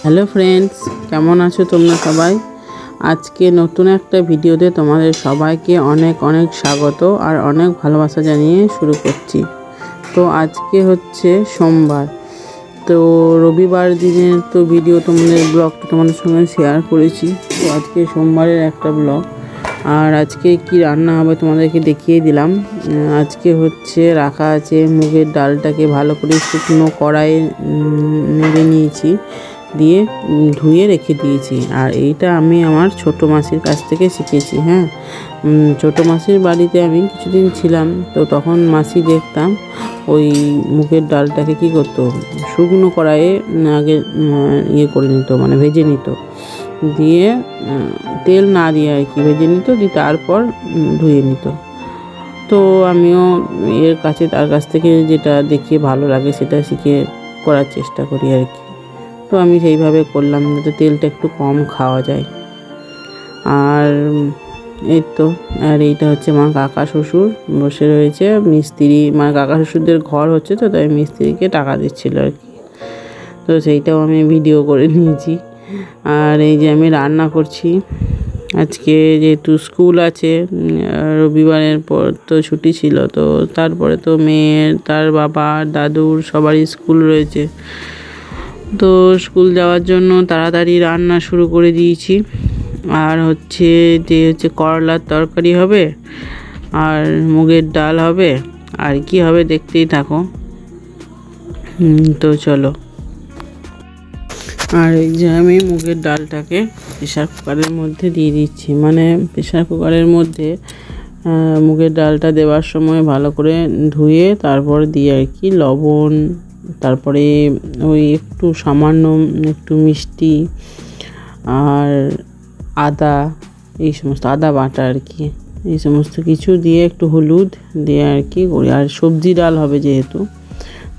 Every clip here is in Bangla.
হ্যালো ফ্রেন্ডস, কেমন আছো তোমরা সবাই? আজকে নতুন একটা ভিডিওতে তোমাদের সবাইকে অনেক অনেক স্বাগত আর অনেক ভালোবাসা জানিয়ে শুরু করছি। তো আজকে হচ্ছে সোমবার, তো রবিবার দিনের তো ভিডিও ব্লগটা তোমাদের সঙ্গে শেয়ার করেছি। তো আজকে সোমবারের একটা ব্লগ, আর আজকে কি রান্না হবে তোমাদেরকে দেখিয়ে দিলাম। আজকে হচ্ছে রাখা আছে মুগের ডালটাকে ভালো করে শুকনো কড়াইয়ে নেড়ে নিয়েছি, দিয়ে ধুয়ে রেখে দিয়েছি। আর এইটা আমি আমার ছোটো মাসির কাছ থেকে শিখেছি। হ্যাঁ, ছোটো মাসির বাড়িতে আমি কিছুদিন ছিলাম, তো তখন মাসি দেখতাম ওই মুগের ডালটাকে কী করতো, শুকনো কড়াইয়ে আগে ইয়ে করে নিত, মানে ভেজে নিত, দিয়ে তেল না দিয়ে আর কি ভেজে নিত, দিয়ে তারপর ধুয়ে নিত। তো আমিও তার কাছ থেকে যেটা দেখিয়ে ভালো লাগে সেটা শিখে করার চেষ্টা করি আর কি। তো আমি সেইভাবে করলাম যাতে তেলটা একটু কম খাওয়া যায়। আর এই তো, আর এইটা হচ্ছে আমার কাকা শ্বশুর বসে রয়েছে, মিস্ত্রি, মানে কাকা শ্বশুরদের ঘর হচ্ছে, তো তাই মিস্ত্রিকে টাকা দিচ্ছিল আর কি। তো সেইটাও আমি ভিডিও করে নিয়েছি। আর এই যে আমি রান্না করছি, আজকে যেহেতু স্কুল আছে, রবিবারের পর তো ছুটি ছিল, তো তারপরে তো মেয়ের, তার বাবা, দাদুর সবারই স্কুল রয়েছে। তো স্কুল যাওয়ার জন্য তাড়াতাড়ি রান্না শুরু করে দিয়েছি। আর হচ্ছে করলার তরকারি হবে, আর মুগের ডাল হবে, আর কি হবে দেখতেই থাকো। তো চলো। আর এই যে আমি মুগের ডালটাকে প্রেশার কুকারের মধ্যে দিয়ে দিচ্ছি, মানে প্রেশার কুকারের মধ্যে মুগের ডালটা দেওয়ার সময় ভালো করে ধুয়ে তারপর দিয়ে আর কি লবণ, তারপরে ওই একটু সামান্য একটু মিষ্টি আর আদা, এই সমস্ত আদা বাটা আর কি, এই সমস্ত কিছু দিয়ে একটু হলুদ দিয়ে আর কি করি। আর সবজি ডাল হবে যেহেতু,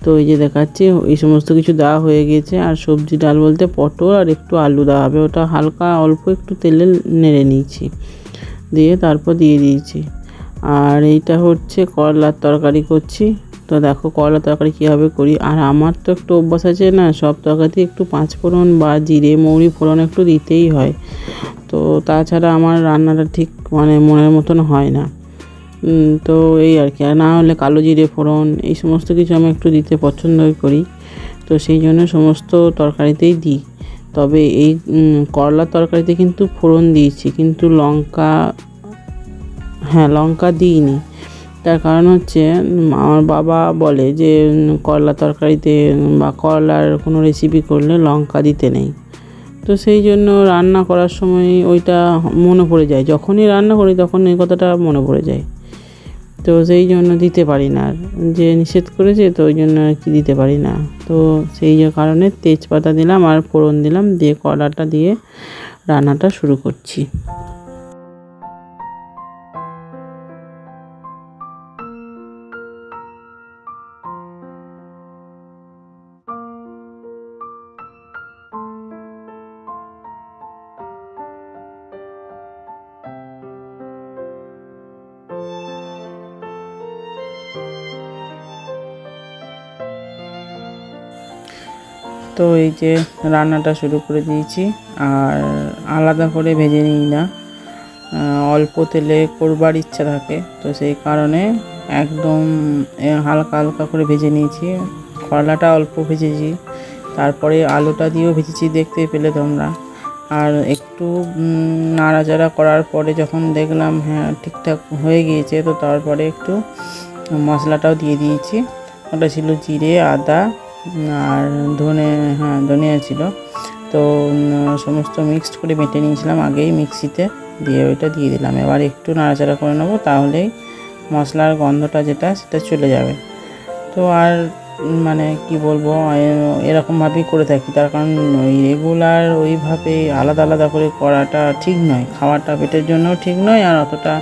তো এই যে দেখাচ্ছি এই সমস্ত কিছু দেওয়া হয়ে গেছে। আর সবজি ডাল বলতে পটল আর একটু আলু দেওয়া হবে, ওটা হালকা অল্প একটু তেলে নেড়ে নিয়েছি, দিয়ে তারপর দিয়ে দিয়েছি। আর এইটা হচ্ছে করলার তরকারি করছি। তো দেখো করলা তরকারি কীভাবে করি। আর আমার তো একটু অভ্যাস আছে না, সব তরকারিতে একটু পাঁচফোড়ন বা জিরে মৌরি ফোড়ন একটু দিতেই হয়, তো তাছাড়া আমার রান্নাটা ঠিক মানে মনের মতন হয় না। তো এই আর কি, আর না হলে কালো জিরে ফোড়ন এই সমস্ত কিছু আমি একটু দিতে পছন্দই করি, তো সেই জন্য সমস্ত তরকারিতেই দিই। তবে এই করলার তরকারিতে কিন্তু ফোড়ন দিয়েছি, কিন্তু লঙ্কা দিইনি। তার কারণ হচ্ছে আমার বাবা বলে যে করলা তরকারিতে বা করলার কোনো রেসিপি করলে লঙ্কা দিতে নেই। তো সেই জন্য রান্না করার সময় ওইটা মনে পড়ে যায়, যখনই রান্না করি তখন এই কথাটা মনে পড়ে যায়, তো সেই জন্য দিতে পারি না। আর যে নিষেধ করেছে তো ওই জন্য আর কি দিতে পারি না। তো সেই কারণে তেজপাতা দিলাম আর ফোড়ন দিলাম, দিয়ে করলাটা দিয়ে রান্নাটা শুরু করছি। তো এই যে রান্নাটা শুরু করে দিয়েছি, আর আলাদা করে ভেজে নিই না, অল্প তেলে করবার ইচ্ছা থাকে, তো সেই কারণে একদম হালকা হালকা করে ভেজে নিয়েছি। করলাটা অল্প ভেজেছি, তারপরে আলুটা দিয়েও ভেজেছি, দেখতে পেলে তোমরা। আর একটু নাড়াচাড়া করার পরে যখন দেখলাম হ্যাঁ ঠিকঠাক হয়ে গিয়েছে, তো তারপরে একটু মশলাটাও দিয়ে দিয়েছি। ওটা ছিল জিরে, আদা আর ধনিয়া ছিল। তো সমস্ত মিক্সড করে বেটে নিয়েছিলাম আগেই মিক্সিতে, দিয়ে ওইটা দিয়ে দিলাম। এবার একটু নাড়াচাড়া করে নেবো, তাহলেই মশলার গন্ধটা যেটা সেটা চলে যাবে। তো আর মানে কি বলবো, এরকমভাবেই করে থাকি, তার কারণ ওই রেগুলার ওইভাবে আলাদা আলাদা করে করাটা ঠিক নয়, খাওয়াটা পেটের জন্যও ঠিক নয়, আর অতটা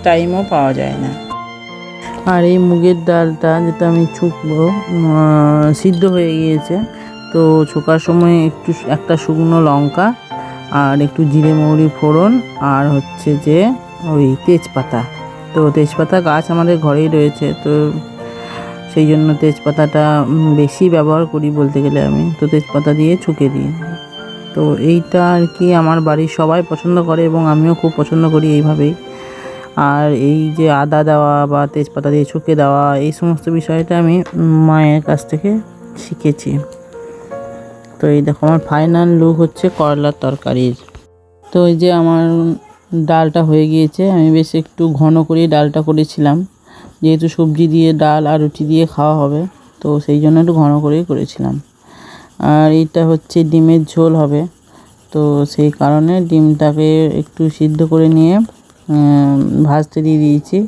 টাইমও পাওয়া যায় না। আর এই মুগের ডালটা যেটা আমি ছুঁকবো, সিদ্ধ হয়ে গিয়েছে, তো ছোকার সময় একটা শুকনো লঙ্কা আর একটু জিরে মৌরি ফোড়ন আর হচ্ছে যে ওই তেজপাতা। তো তেজপাতা গাছ আমাদের ঘরেই রয়েছে, তো সেই জন্য তেজপাতাটা বেশি ব্যবহার করি বলতে গেলে আমি, তো তেজপাতা দিয়ে ছুঁকে দিই। তো এইটা আর কি আমার বাড়ির সবাই পছন্দ করে এবং আমিও খুব পছন্দ করি এইভাবেই। আর এই যে আদা দেওয়া বা তেজপাতা দিয়ে ছুঁকে দেওয়া, এই সমস্ত বিষয়টা আমি মায়ের কাছ থেকে শিখেছি। তো এই দেখো আমার ফাইনাল লুক হচ্ছে করলার তরকারির। তো এই যে আমার ডালটা হয়ে গিয়েছে, আমি বেশ একটু ঘন করে ডালটা করেছিলাম, যেহেতু সবজি দিয়ে ডাল আর রুটি দিয়ে খাওয়া হবে, তো সেই জন্য একটু ঘন করেই করেছিলাম। আর এইটা হচ্ছে ডিমের ঝোল হবে, তো সেই কারণে ডিমটাকে একটু সিদ্ধ করে নিয়ে ভাজতে দিয়ে দিয়েছি।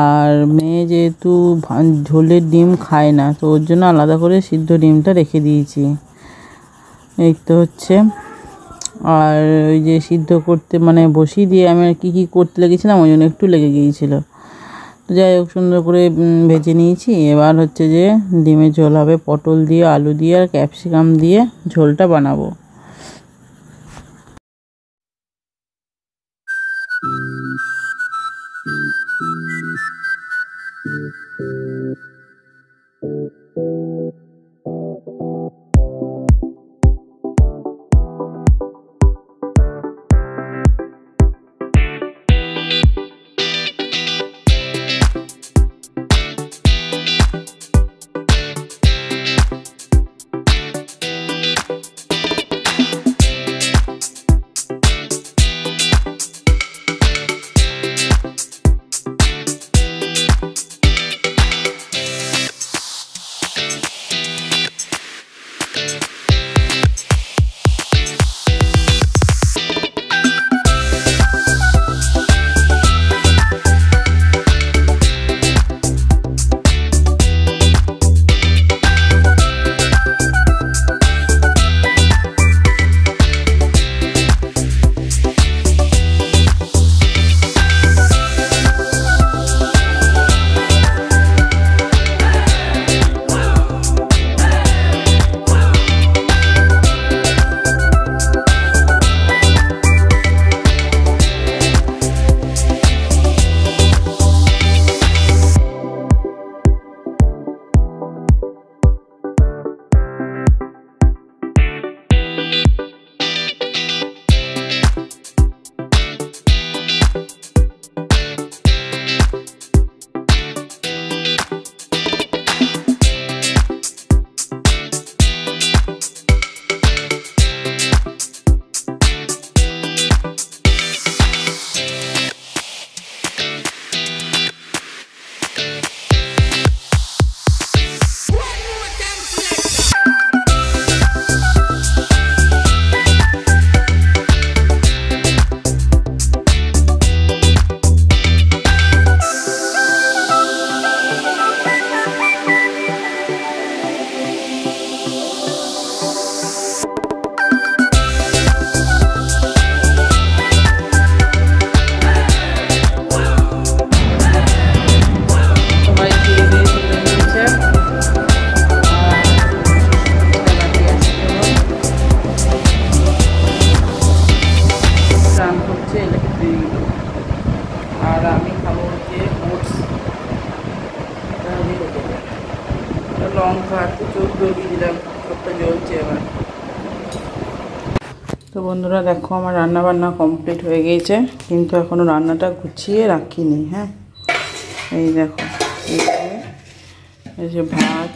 আর মেয়ে যেহেতু ঝোলের ডিম খায় না, তো ওর জন্য আলাদা করে সিদ্ধ ডিমটা রেখে দিয়েছি। এই তো হচ্ছে। আর ওই যে সিদ্ধ করতে মানে বসিয়ে দিয়ে আমি আর কি করতে লেগেছিলাম, ওই জন্য একটু লেগে গিয়েছিলো। তো যাই হোক, সুন্দর করে ভেজে নিয়েছি। এবার হচ্ছে যে ডিমের ঝোল হবে, পটল দিয়ে, আলু দিয়ে আর ক্যাপসিকাম দিয়ে ঝোলটা বানাবো। লঙ্কা একটু চোখ দিয়ে দিলাম, চোখটা জ্বলছে এবার। তো বন্ধুরা দেখো, আমার রান্না বান্না কমপ্লিট হয়ে গিয়েছে, কিন্তু এখনও রান্নাটা গুছিয়ে রাখিনি। হ্যাঁ, এই দেখো, এই যে ভাত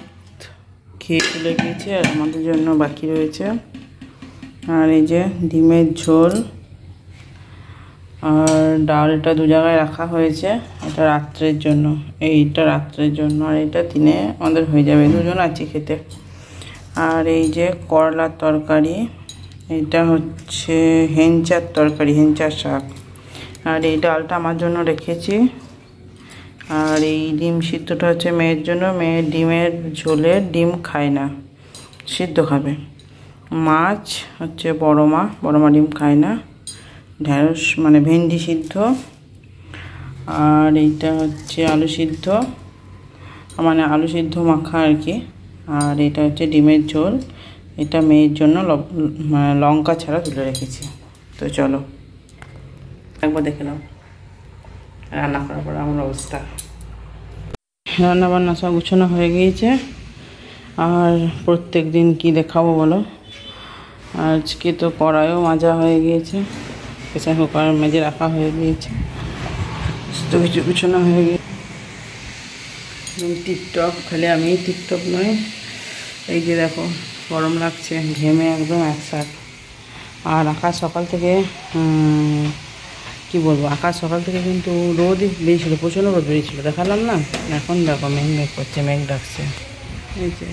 খেয়ে চলে গিয়েছে, আর আমাদের জন্য বাকি রয়েছে। আর এই যে ডিমের ঝোল আর ডালটা দু জায়গায় রাখা হয়েছে, এটা রাত্রের জন্য, এইটা রাত্রের জন্য, আর এটা দিনে আমাদের হয়ে যাবে, দুজন আছি খেতে। আর এই যে করলার তরকারি, এটা হচ্ছে হেঞ্চার তরকারি, হেঞ্চার শাক, আর এই ডালটা আমার জন্য রেখেছি। আর এই ডিম সিদ্ধটা হচ্ছে মেয়ের জন্য, মেয়ে ডিমের ঝোলে ডিম খায় না, সিদ্ধ খাবে। মাছ হচ্ছে বড় মা ডিম খায় না। ঢেঁড়স মানে ভেন্ডি সিদ্ধ। আর এইটা হচ্ছে আলু সিদ্ধ, মানে আলু সিদ্ধ মাখা আর কি। আর এটা হচ্ছে ডিমের ঝোল। এটা মেয়ের জন্য লঙ্কা ছাড়া তুলে রেখেছি। তো চলো একবার দেখে নাও রান্না করার পর আমার অবস্থা। রান্না বান্না সব গুছানো হয়ে গিয়েছে। আর প্রত্যেক দিন কী দেখাবো বলো, আজকে তো কড়াইও মাজা হয়ে গিয়েছে, প্রেসার কুকার মেজে রাখা হয়ে গিয়েছে, তো কিছু গুছানো হয়ে গিয়েছে। টিপটপ, খালি আমি টিপটপ নয়, এই যে দেখো গরম লাগছে, ঘেমে একদম একসাথ। আর আকাশ সকাল থেকে কি বলবো, আকাশ সকাল থেকে কিন্তু রোদই বেরিয়েছিল, প্রচণ্ড রোদ বেরিয়েছিল, দেখালাম না। এখন দেখো মেঘ করছে, মেঘ ডাকছে। এই যে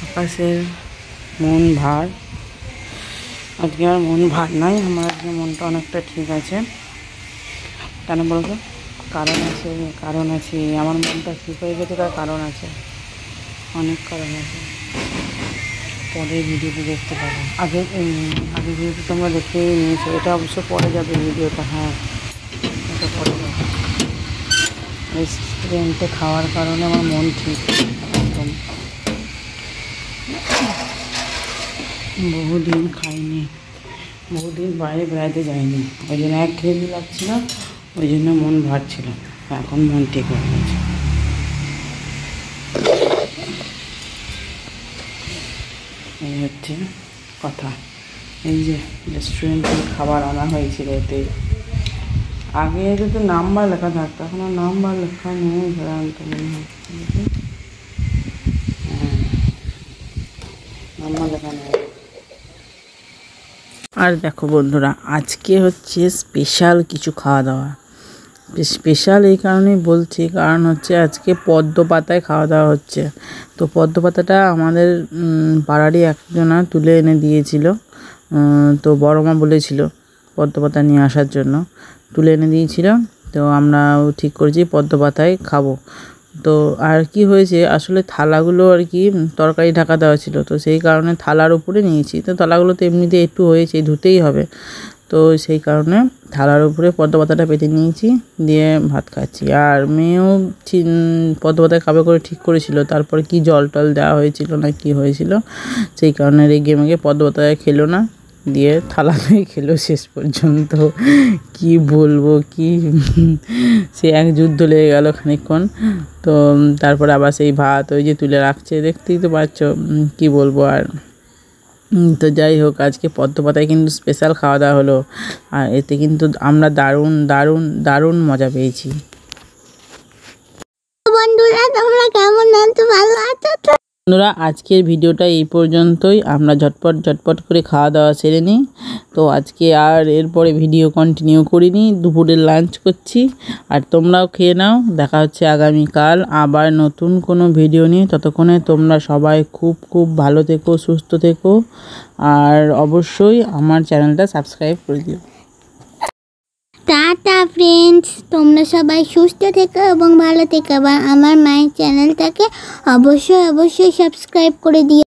আকাশের মন ভার, আজকে আর মন ভার নাই আমার, আজকে মনটা অনেকটা ঠিক আছে। কেন বলতো, কারণ আছে আমার মনটা ঠিক হয়ে গেছে, তার কারণ আছে, অনেক কারণ আছে। পরের ভিডিওতে দেখতে পাবো। আগের ভিডিওতে তোমরা দেখেই নিয়েছো, এটা অবশ্য পরে যাবে ভিডিওটা। হ্যাঁ, এটা পরে যাবে। রেস্টুরেন্টে খাওয়ার কারণে আমার মন ঠিক একদম। বহুদিন খাইনি, বহুদিন বাইরে বেড়াতে যাইনি, ওই জন্য একঘেয়েমি লাগছিল, ওই জন্য মন ভার ছিল। এখন মন ঠিক হয়ে গেছে। এই হচ্ছে কথা। এই যে রেস্টুরেন্টের খাবার আনা হয়েছিল, এতে আগে যদি নাম্বার লেখা থাকতো, এখন আর নাম্বার লেখা নেই, আনতে মনে হয় নাম্বার লেখা নেই। আর দেখো বন্ধুরা, আজকে হচ্ছে স্পেশাল কিছু খাওয়া দাওয়া। স্পেশাল এই কারণেই বলছি, কারণ হচ্ছে আজকে পদ্ম পাতায় খাওয়া দাওয়া হচ্ছে। তো পদ্ম পাতাটা আমাদের পাড়ারই একজনা তুলে এনে দিয়েছিল। তো বড় মা বলেছিল পদ্ম পাতা নিয়ে আসার জন্য, তুলে এনে দিয়েছিল। তো আমরাও ঠিক করেছি পদ্ম পাতায় খাবো। তো আর কি হয়েছে, আসলে থালাগুলো আর কি তরকারি ঢাকা দেওয়া ছিল, তো সেই কারণে থালার উপরে নিয়েছি। তো থালাগুলো তো এমনিতে একটু হয়েছে, ধুতেই হবে, তো সেই কারণে থালার উপরে পদ্ম পাতাটা পেতে নিয়েছি, দিয়ে ভাত খাচ্ছি। আর মেয়েও পদ্ম পাতায় খাবে করে ঠিক করেছিল, তারপরে কি জল টল দেওয়া হয়েছিল না কি হয়েছিল, সেই কারণে রেগে মেগে পদ্ম পাতায় খেলো না, দিয়ে থালাতেই খেলো শেষ পর্যন্ত। কি বলবো, কি সে এক যুদ্ধ লেগে গেল খানিকক্ষণ। তো তারপরে আবার সেই ভাত ওই যে তুলে রাখছে, দেখতেই তো পাচ্ছ, কি বলবো আর। তো যাই হোক, আজকে পদ্ম পাতায় কিন্তু স্পেশাল খাওয়া দাওয়া হলো, আর এতে কিন্তু আমরা দারুণ দারুণ দারুণ মজা পেয়েছি। বন্ধুরা তোমরা কেমন আছো, ভালো আছো তো? বন্ধুরা আজকের ভিডিওটা এই পর্যন্তই, আমরা ঝটপট করে খাওয়া দাওয়া সেরে নিই। তো আজকে আর এরপরে ভিডিও কন্টিনিউ করিনি, দুপুরের লাঞ্চ করছি। আর তোমরাও খেয়ে নাও, দেখা হচ্ছে আগামীকাল আবার নতুন কোনো ভিডিও নিয়ে। ততক্ষণে তোমরা সবাই খুব খুব ভালো থেকো, সুস্থ থেকো, আর অবশ্যই আমার চ্যানেলটা সাবস্ক্রাইব করে দিও। টাটা ফ্রেন্ডস, তোমরা সবাই সুস্থ থেকো এবং ভালো থেকো, বা আমার মায়ের চ্যানেলটাকে অবশ্যই সাবস্ক্রাইব করে দিও।